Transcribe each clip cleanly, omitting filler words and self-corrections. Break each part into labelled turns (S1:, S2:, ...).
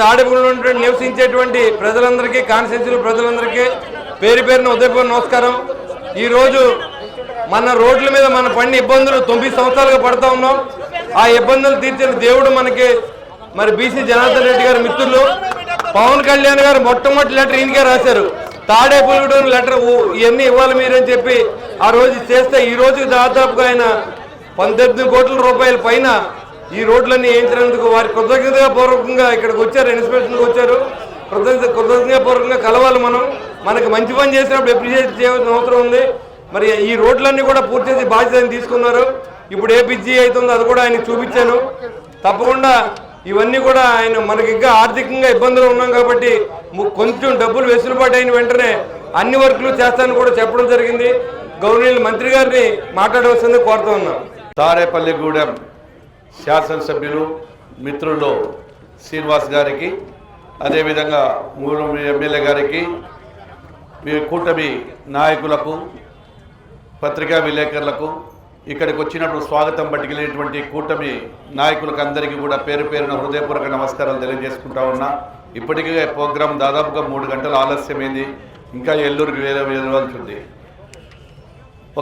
S1: తాడేపల్లిలో నివసించేటువంటి ప్రజలందరికీ కాన్స్టిట్యూన్సీ ప్రజలందరికీ పేరు పేరున ఉదయపూర్వ నమస్కారం। ఈరోజు మన రోడ్ల మీద మన పడిన ఇబ్బందులు 9 సంవత్సరాలుగా పడతా ఉన్నాం। ఆ ఇబ్బందులు తీర్చిన దేవుడు మనకి మరి బీసీ జనార్దన్ రెడ్డి గారి మిత్రులు పవన్ కళ్యాణ్ గారు మొట్టమొదటి లెటర్ ఈయనకే రాశారు। తాడేపల్లిలో లెటర్ ఇవన్నీ ఇవ్వాలి మీరని చెప్పి ఆ రోజు చేస్తే ఈ రోజు దాదాపుగా ఆయన 18 కోట్ల రూపాయల పైన ఈ రోడ్లన్నీ వేయించినందుకు వారి కృతజ్ఞతగా పూర్వకంగా ఇక్కడికి వచ్చారు, ఇన్స్పెక్షన్కి వచ్చారు। కృతజ్ఞతగా పూర్వకంగా కలవాలి। మనకి మంచి పని చేసినప్పుడు అప్రిషియేట్ చేయాల్సిన అవసరం ఉంది। మరి ఈ రోడ్లన్నీ కూడా పూర్తి చేసి బాధ్యతను తీసుకున్నారు। ఇప్పుడు ఏ పిచ్చి అవుతుందో అది కూడా ఆయన చూపించాను। తప్పకుండా ఇవన్నీ కూడా ఆయన మనకి ఇంకా ఆర్థికంగా ఇబ్బందులు ఉన్నాం కాబట్టి కొంచెం డబ్బులు వెసులుబాటు అయిన వెంటనే అన్ని వర్కులు చేస్తానని కూడా చెప్పడం జరిగింది। గవర్నర్ మంత్రి గారిని మాట్లాడవలసింది కోరుతూ ఉన్నాం।
S2: తాడేపల్లిగూడెం శాసనసభ్యులు మిత్రులు శ్రీనివాస్ గారికి, అదేవిధంగా మూడు ఎమ్మెల్యే గారికి, కూటమి నాయకులకు, పత్రికా విలేకరులకు, ఇక్కడికి వచ్చినప్పుడు స్వాగతం పట్టుకెళ్ళినటువంటి కూటమి నాయకులకు అందరికీ కూడా పేరు పేరున హృదయపూర్వక నమస్కారాలు తెలియజేసుకుంటా ఉన్నా। ఇప్పటికే ప్రోగ్రాం దాదాపుగా 3 గంటలు ఆలస్యమైంది, ఇంకా ఎల్లూరుకి వెళ్ళవలసి ఉంది।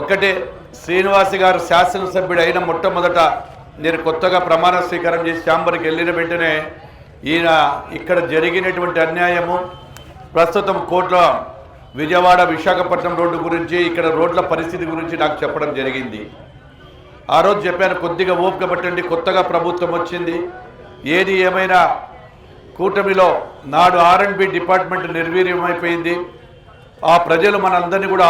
S2: ఒక్కటే, శ్రీనివాస్ గారు శాసనసభ్యుడు అయిన మొట్టమొదట నేను కొత్తగా ప్రమాణ స్వీకారం చేసి ఛాంబర్కి వెళ్ళిన వెంటనే ఈయన ఇక్కడ జరిగినటువంటి అన్యాయము, ప్రస్తుతం కోట్ల విజయవాడ విశాఖపట్నం రోడ్డు గురించి, ఇక్కడ రోడ్ల పరిస్థితి గురించి నాకు చెప్పడం జరిగింది। ఆ రోజు చెప్పాను, కొద్దిగా ఓపిక పట్టండి, కొత్తగా ప్రభుత్వం వచ్చింది, ఏది ఏమైనా కూటమిలో నాడు R&B డిపార్ట్మెంట్ నిర్వీర్యమైపోయింది। ఆ ప్రజలు మనందరినీ కూడా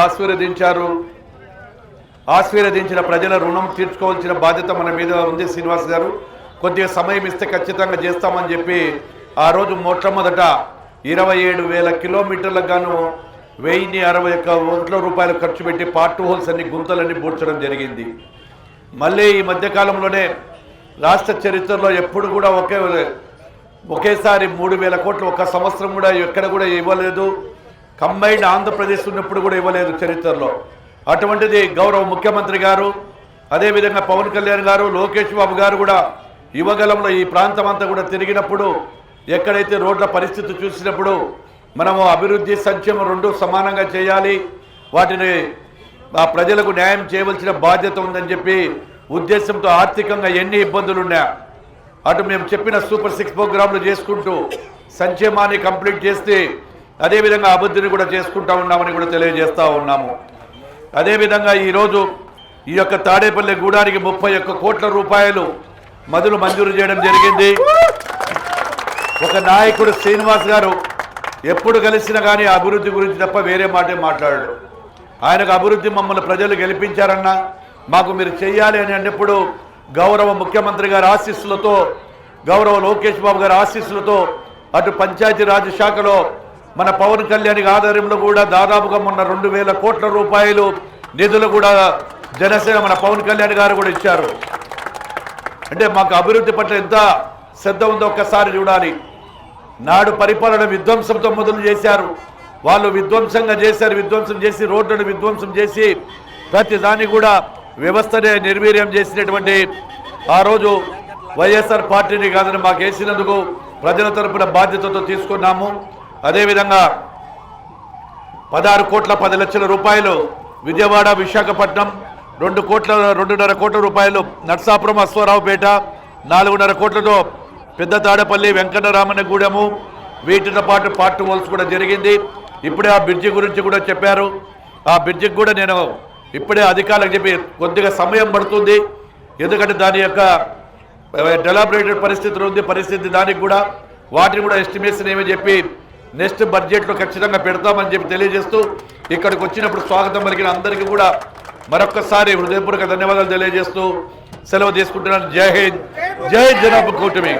S2: ఆశీర్వదించిన ప్రజల రుణం తీర్చుకోవాల్సిన బాధ్యత మన మీద ఉంది। శ్రీనివాస్ గారు కొద్దిగా సమయం ఇస్తే ఖచ్చితంగా చేస్తామని చెప్పి ఆ రోజు మొట్టమొదట 27,000 కిలోమీటర్లకు గాను 1061 కోట్ల రూపాయలు ఖర్చు పెట్టి పార్ట్ హోల్స్ అన్ని గుంతలన్నీ పూడ్చడం జరిగింది। మళ్ళీ ఈ మధ్యకాలంలోనే రాష్ట్ర చరిత్రలో ఎప్పుడు కూడా ఒకేసారి 3,000 కోట్లు ఒక సంవత్సరం కూడా ఎక్కడ కూడా ఇవ్వలేదు, కంబైన్డ్ ఆంధ్రప్రదేశ్ ఉన్నప్పుడు కూడా ఇవ్వలేదు చరిత్రలో। అటువంటిది గౌరవ ముఖ్యమంత్రి గారు, అదేవిధంగా పవన్ కళ్యాణ్ గారు, లోకేష్ బాబు గారు కూడా యువగలంలో ఈ ప్రాంతం అంతా కూడా తిరిగినప్పుడు ఎక్కడైతే రోడ్ల పరిస్థితి చూసినప్పుడు మనము అభివృద్ధి సంక్షేమం రెండు సమానంగా చేయాలి, వాటిని ఆ ప్రజలకు న్యాయం చేయవలసిన బాధ్యత ఉందని చెప్పి ఉద్దేశంతో ఆర్థికంగా ఎన్ని ఇబ్బందులు ఉన్నాయా అటు మేము చెప్పిన సూపర్ 6 ప్రోగ్రాంలు చేసుకుంటూ సంక్షేమాన్ని కంప్లీట్ చేస్తే అదేవిధంగా అభివృద్ధిని కూడా చేసుకుంటా ఉన్నామని కూడా తెలియజేస్తూ ఉన్నాము। అదేవిధంగా ఈరోజు ఈ యొక్క తాడేపల్లి గూడానికి 31 కోట్ల రూపాయలు మదులు మంజూరు చేయడం జరిగింది। ఒక నాయకుడు శ్రీనివాస్ గారు ఎప్పుడు కలిసినా కానీ అభివృద్ధి గురించి తప్ప వేరే మాటే మాట్లాడాడు। ఆయనకు అభివృద్ధి మమ్మల్ని ప్రజలు గెలిపించారన్నా మాకు మీరు చెయ్యాలి అని అన్నప్పుడు గౌరవ ముఖ్యమంత్రి గారి ఆశీస్సులతో, గౌరవ లోకేష్ బాబు గారి ఆశీస్సులతో, అటు పంచాయతీరాజ్ శాఖలో మన పవన్ కళ్యాణ్ ఆధ్వర్యంలో కూడా దాదాపుగా మొన్న 2,000 కోట్ల రూపాయలు నిధులు కూడా జనసేన మన పవన్ కళ్యాణ్ గారు కూడా ఇచ్చారు। అంటే మాకు అభివృద్ధి పట్ల ఎంత శ్రద్ధ ఉందో ఒక్కసారి చూడాలి। నాడు పరిపాలన విధ్వంసంతో మొదలు చేశారు, వాళ్ళు విధ్వంసంగా చేశారు, విధ్వంసం చేసి రోడ్లను విధ్వంసం చేసి ప్రతి దాన్ని కూడా వ్యవస్థనే నిర్వీర్యం చేసినటువంటి ఆ రోజు వైఎస్ఆర్ పార్టీని కాదని మాకు వేసినందుకు ప్రజల తరపున బాధ్యతతో తీసుకున్నాము। అదేవిధంగా 16 కోట్ల 10 లక్షల రూపాయలు విజయవాడ విశాఖపట్నం, 2.5 కోట్ల రూపాయలు నర్సాపురం అశ్వారావుపేట, 4.5 కోట్లతో పెద్ద తాడేపల్లి వెంకటరామన్నగూడెము, వీటితో పాటు పార్ట్ హోల్స్ కూడా జరిగింది। ఇప్పుడే ఆ బ్రిడ్జి గురించి కూడా చెప్పారు, ఆ బ్రిడ్జికి కూడా నేను ఇప్పుడే అధికారులకు చెప్పి కొద్దిగా సమయం పడుతుంది, ఎందుకంటే దాని యొక్క డెలాబరేటెడ్ పరిస్థితి దానికి కూడా వాటిని కూడా ఎస్టిమేషన్ ఏమని చెప్పి నెక్స్ట్ బడ్జెట్లో ఖచ్చితంగా పెడతామని చెప్పి తెలియజేస్తూ ఇక్కడికి వచ్చినప్పుడు స్వాగతం పలికిన అందరికీ కూడా మరొక్కసారి హృదయపూర్వక ధన్యవాదాలు తెలియజేస్తూ సెలవు తీసుకుంటున్నాను। జై హింద్, జై జనాభా కూటమి।